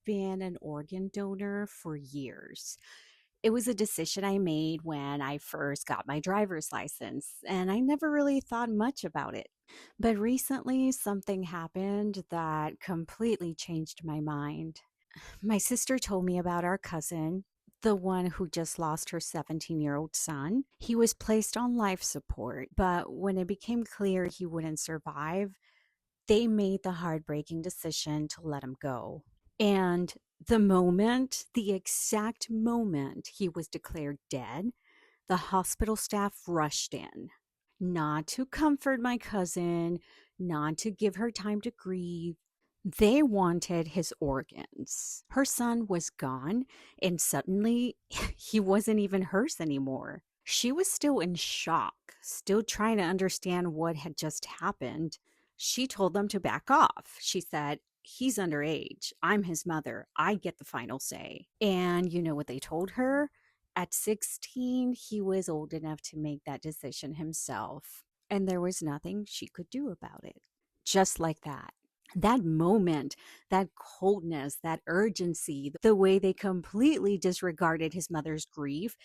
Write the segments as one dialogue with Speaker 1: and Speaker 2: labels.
Speaker 1: been an organ donor for years. It was a decision I made when I first got my driver's license, and I never really thought much about it. But recently, something happened that completely changed my mind. My sister told me about our cousin, the one who just lost her 17-year-old son. He was placed on life support, but when it became clear he wouldn't survive, they made the heartbreaking decision to let him go. And the exact moment he was declared dead, the hospital staff rushed in, not to comfort my cousin, not to give her time to grieve. They wanted his organs. Her son was gone, and suddenly he wasn't even hers anymore. She was still in shock, still trying to understand what had just happened. She told them to back off. She said, "He's underage. I'm his mother. I get the final say." And you know what they told her? At 16, he was old enough to make that decision himself, and there was nothing she could do about it. Just like that. That moment, that coldness, that urgency, the way they completely disregarded his mother's grief,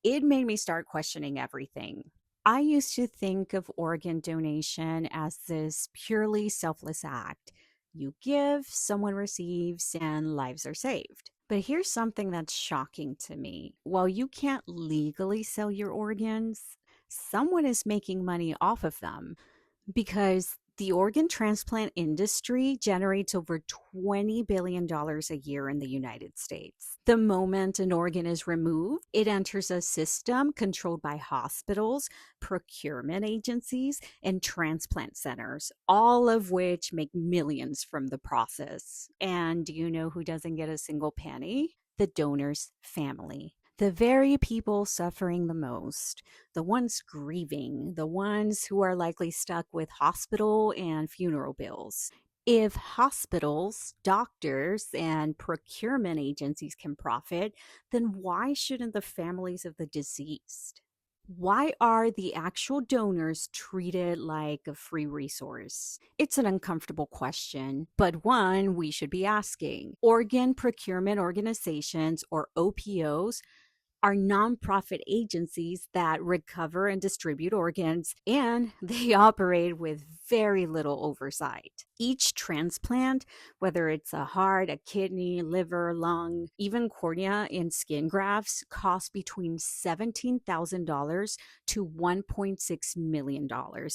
Speaker 1: it made me start questioning everything. I used to think of organ donation as this purely selfless act. You give, someone receives, and lives are saved. But here's something that's shocking to me. While you can't legally sell your organs, someone is making money off of them because the organ transplant industry generates over $20 billion a year in the United States. The moment an organ is removed, it enters a system controlled by hospitals, procurement agencies, and transplant centers, all of which make millions from the process. And do you know who doesn't get a single penny? The donor's family. The very people suffering the most, the ones grieving, the ones who are likely stuck with hospital and funeral bills. If hospitals, doctors, and procurement agencies can profit, then why shouldn't the families of the deceased? Why are the actual donors treated like a free resource? It's an uncomfortable question, but one we should be asking. Organ procurement organizations, or OPOs, are nonprofit agencies that recover and distribute organs, and they operate with very little oversight. Each transplant, whether it's a heart, a kidney, liver, lung, even cornea and skin grafts, cost between $17,000 to $1.6 million,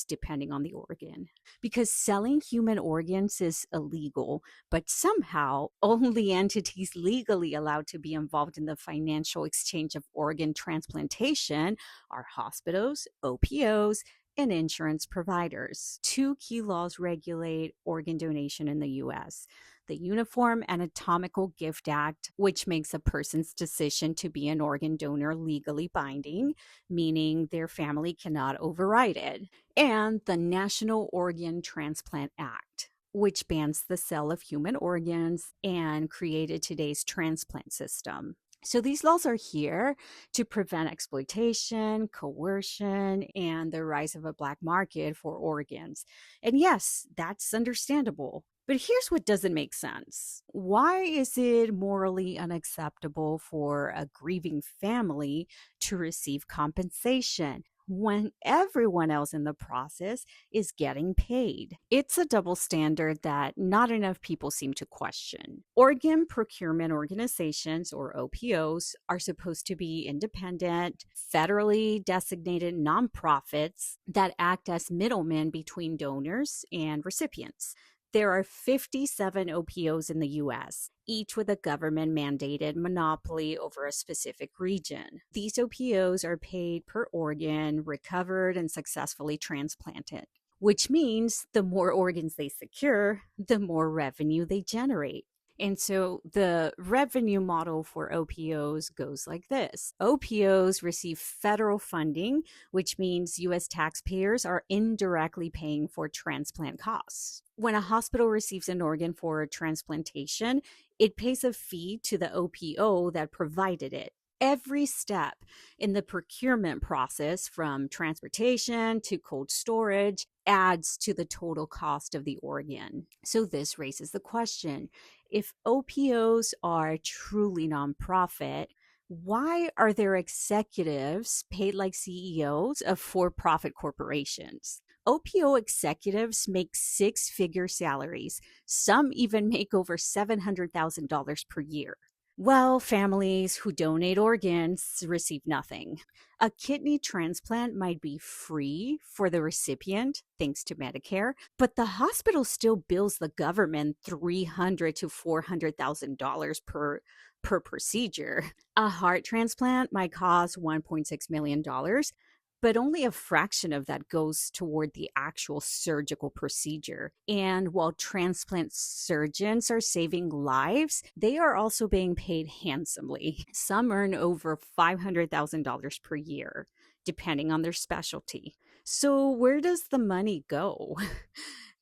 Speaker 1: depending on the organ. Because selling human organs is illegal, but somehow only entities legally allowed to be involved in the financial exchange of organ transplantation are hospitals, OPOs, and insurance providers. Two key laws regulate organ donation in the US: the Uniform Anatomical Gift Act, which makes a person's decision to be an organ donor legally binding, meaning their family cannot override it, and the National Organ Transplant Act, which bans the sale of human organs and created today's transplant system. So these laws are here to prevent exploitation, coercion, and the rise of a black market for organs. And yes, that's understandable. But here's what doesn't make sense. Why is it morally unacceptable for a grieving family to receive compensation when everyone else in the process is getting paid? It's a double standard that not enough people seem to question. Organ procurement organizations, or OPOs, are supposed to be independent, federally designated nonprofits that act as middlemen between donors and recipients. There are 57 OPOs in the US, each with a government mandated monopoly over a specific region. These OPOs are paid per organ recovered and successfully transplanted, which means the more organs they secure, the more revenue they generate. And so the revenue model for OPOs goes like this. OPOs receive federal funding, which means US taxpayers are indirectly paying for transplant costs. When a hospital receives an organ for transplantation, it pays a fee to the OPO that provided it. Every step in the procurement process, from transportation to cold storage, adds to the total cost of the organ. So this raises the question, If OPOs are truly nonprofit, why are their executives paid like CEOs of for profit corporations? OPO executives make six-figure salaries. Some even make over $700,000 per year. Well, families who donate organs receive nothing. A kidney transplant might be free for the recipient, thanks to Medicare, but the hospital still bills the government $300 to $400,000 per procedure. A heart transplant might cost $1.6 million, but only a fraction of that goes toward the actual surgical procedure. And while transplant surgeons are saving lives, they are also being paid handsomely. Some earn over $500,000 per year, depending on their specialty. So, where does the money go?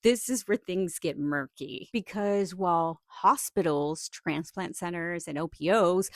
Speaker 1: This is where things get murky because while hospitals, transplant centers, and OPOs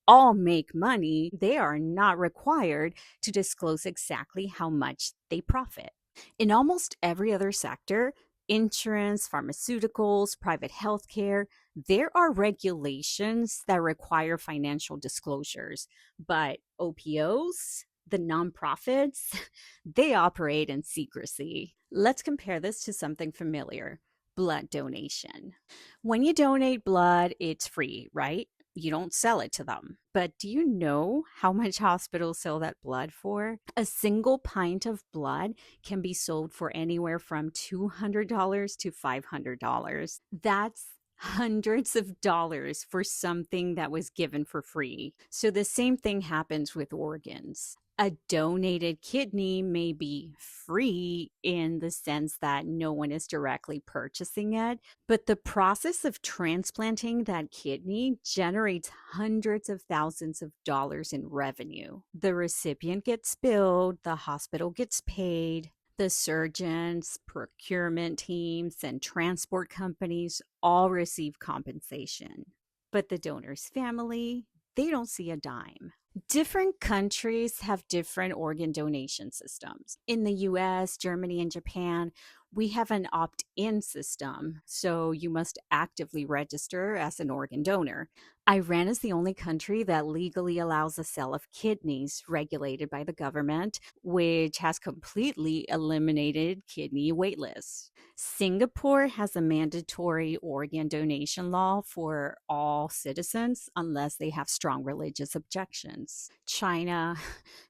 Speaker 1: all make money, they are not required to disclose exactly how much they profit. In almost every other sector, insurance, pharmaceuticals, private healthcare, there are regulations that require financial disclosures. But OPOs, the nonprofits, they operate in secrecy. Let's compare this to something familiar: blood donation. When you donate blood, it's free, right? You don't sell it to them. But do you know how much hospitals sell that blood for? A single pint of blood can be sold for anywhere from $200 to $500. That's hundreds of dollars for something that was given for free. So the same thing happens with organs. A donated kidney may be free in the sense that no one is directly purchasing it, but the process of transplanting that kidney generates hundreds of thousands of dollars in revenue. The recipient gets billed, the hospital gets paid, the surgeons, procurement teams, and transport companies all receive compensation. But the donor's family, they don't see a dime. Different countries have different organ donation systems. In the US, Germany, and Japan, we have an opt in system, so you must actively register as an organ donor. Iran is the only country that legally allows the sale of kidneys regulated by the government, which has completely eliminated kidney waitlists. Singapore has a mandatory organ donation law for all citizens unless they have strong religious objections. China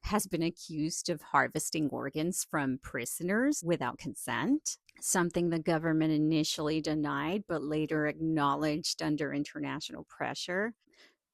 Speaker 1: has been accused of harvesting organs from prisoners without consent, something the government initially denied but later acknowledged under international pressure.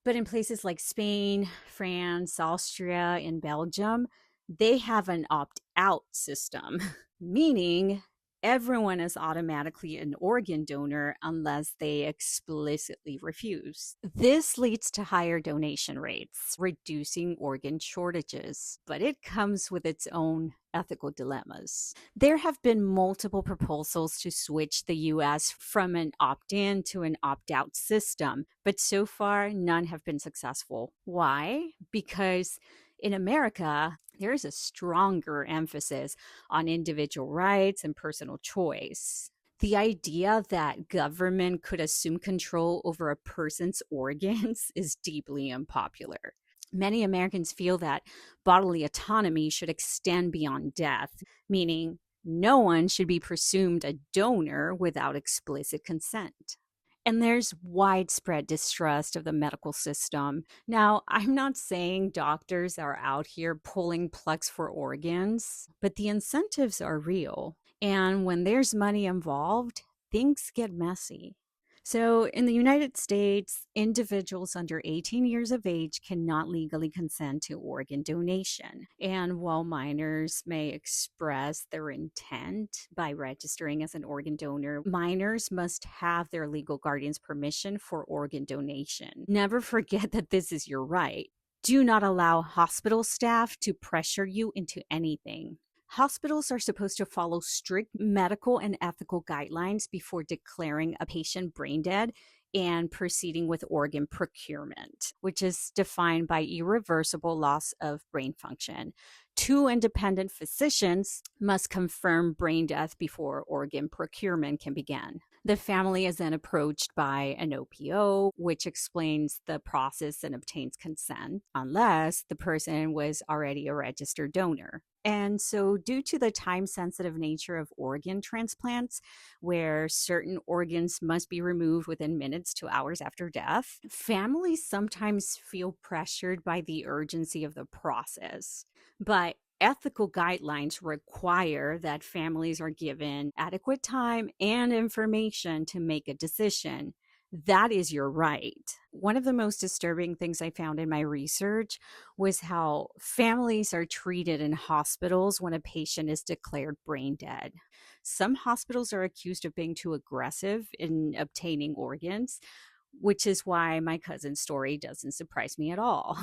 Speaker 1: But in places like Spain, France, Austria, and Belgium, they have an opt out system, meaning everyone is automatically an organ donor unless they explicitly refuse. This leads to higher donation rates, reducing organ shortages, but it comes with its own ethical dilemmas. There have been multiple proposals to switch the US from an opt in to an opt out system, but so far none have been successful. Why? Because in America, there is a stronger emphasis on individual rights and personal choice. The idea that government could assume control over a person's organs is deeply unpopular. Many Americans feel that bodily autonomy should extend beyond death, meaning no one should be presumed a donor without explicit consent. And there's widespread distrust of the medical system. Now, I'm not saying doctors are out here pulling plugs for organs, but the incentives are real. And when there's money involved, things get messy. So, in the United States, individuals under 18 years of age cannot legally consent to organ donation. And while minors may express their intent by registering as an organ donor, minors must have their legal guardian's permission for organ donation. Never forget that this is your right. Do not allow hospital staff to pressure you into anything. Hospitals are supposed to follow strict medical and ethical guidelines before declaring a patient brain dead and proceeding with organ procurement, which is defined by irreversible loss of brain function. Two independent physicians must confirm brain death before organ procurement can begin. The family is then approached by an OPO, which explains the process and obtains consent, unless the person was already a registered donor. And so, due to the time sensitive nature of organ transplants, where certain organs must be removed within minutes to hours after death, families sometimes feel pressured by the urgency of the process. But ethical guidelines require that families are given adequate time and information to make a decision. That is your right. One of the most disturbing things I found in my research was how families are treated in hospitals when a patient is declared brain dead. Some hospitals are accused of being too aggressive in obtaining organs, which is why my cousin's story doesn't surprise me at all.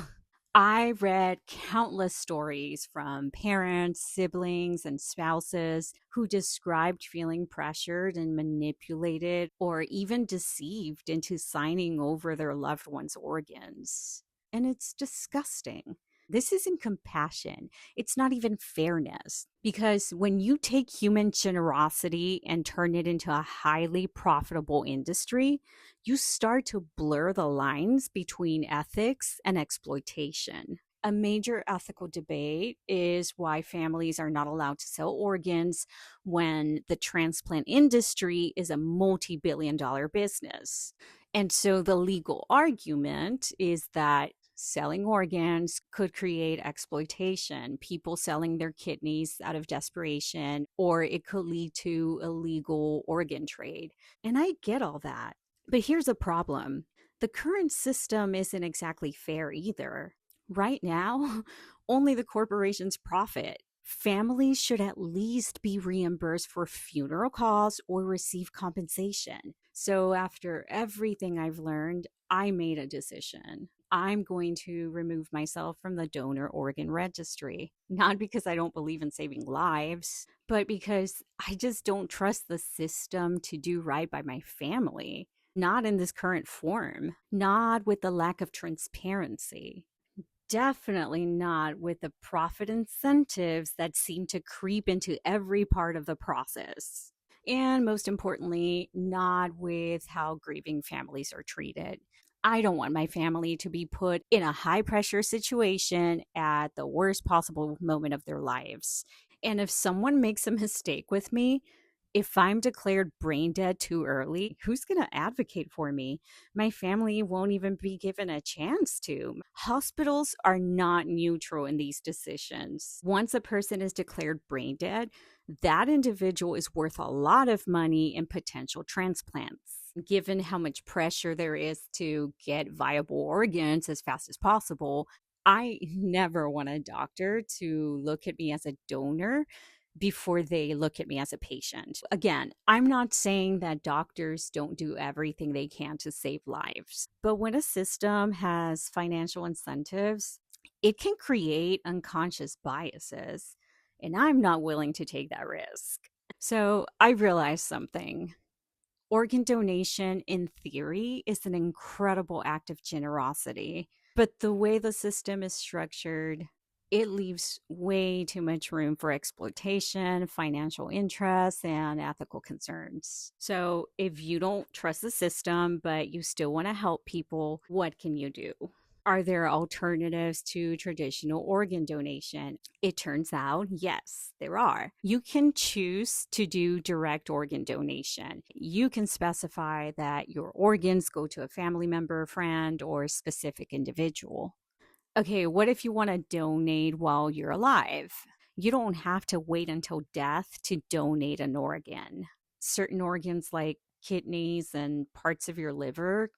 Speaker 1: I read countless stories from parents, siblings, and spouses who described feeling pressured and manipulated or even deceived into signing over their loved one's organs. And it's disgusting. This isn't compassion. It's not even fairness. Because when you take human generosity and turn it into a highly profitable industry, you start to blur the lines between ethics and exploitation. A major ethical debate is why families are not allowed to sell organs when the transplant industry is a multi billion-dollar business. And so the legal argument is that selling organs could create exploitation, people selling their kidneys out of desperation, or it could lead to illegal organ trade. And I get all that. But here's a problem: the current system isn't exactly fair either. Right now, only the corporations profit. Families should at least be reimbursed for funeral costs or receive compensation. So, after everything I've learned, I made a decision. I'm going to remove myself from the donor organ registry, not because I don't believe in saving lives, but because I just don't trust the system to do right by my family. Not in this current form, not with the lack of transparency, definitely not with the profit incentives that seem to creep into every part of the process. And most importantly, not with how grieving families are treated. I don't want my family to be put in a high pressure situation at the worst possible moment of their lives. And if someone makes a mistake with me, if I'm declared brain dead too early, who's going to advocate for me? My family won't even be given a chance to. Hospitals are not neutral in these decisions. Once a person is declared brain dead, that individual is worth a lot of money in potential transplants. Given how much pressure there is to get viable organs as fast as possible, I never want a doctor to look at me as a donor before they look at me as a patient. Again, I'm not saying that doctors don't do everything they can to save lives, but when a system has financial incentives, it can create unconscious biases, and I'm not willing to take that risk. So I realized something. Organ donation, in theory, is an incredible act of generosity. But the way the system is structured, it leaves way too much room for exploitation, financial interests, and ethical concerns. So, if you don't trust the system, but you still want to help people, what can you do? Are there alternatives to traditional organ donation? It turns out, yes, there are. You can choose to do direct organ donation. You can specify that your organs go to a family member, friend, or specific individual. Okay, what if you want to donate while you're alive? You don't have to wait until death to donate an organ. Certain organs, like kidneys and parts of your liver,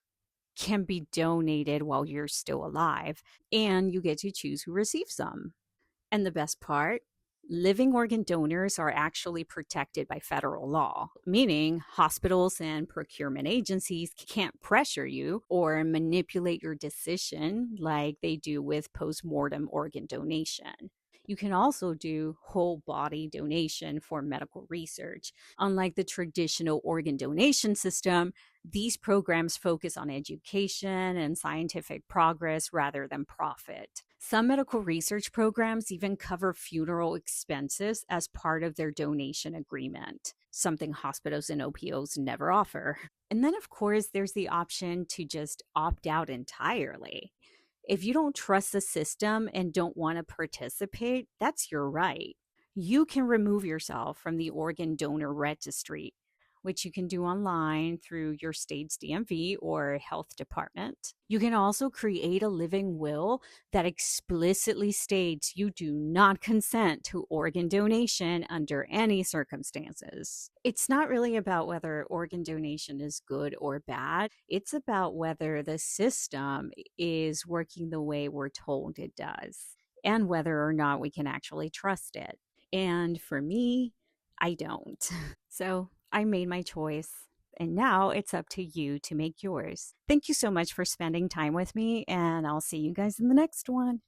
Speaker 1: can be donated while you're still alive, and you get to choose who receives them. And the best part, living organ donors are actually protected by federal law, meaning hospitals and procurement agencies can't pressure you or manipulate your decision like they do with postmortem organ donation. You can also do whole body donation for medical research. Unlike the traditional organ donation system, these programs focus on education and scientific progress rather than profit. Some medical research programs even cover funeral expenses as part of their donation agreement. something hospitals and OPOs never offer. And then, of course, there's the option to just opt out entirely. If you don't trust the system and don't want to participate, that's your right. You can remove yourself from the organ donor registry, which you can do online through your state's DMV or health department. You can also create a living will that explicitly states you do not consent to organ donation under any circumstances. It's not really about whether organ donation is good or bad. It's about whether the system is working the way we're told it does and whether or not we can actually trust it. And for me, I don't. So I made my choice. And now it's up to you to make yours. Thank you so much for spending time with me, and I'll see you guys in the next one.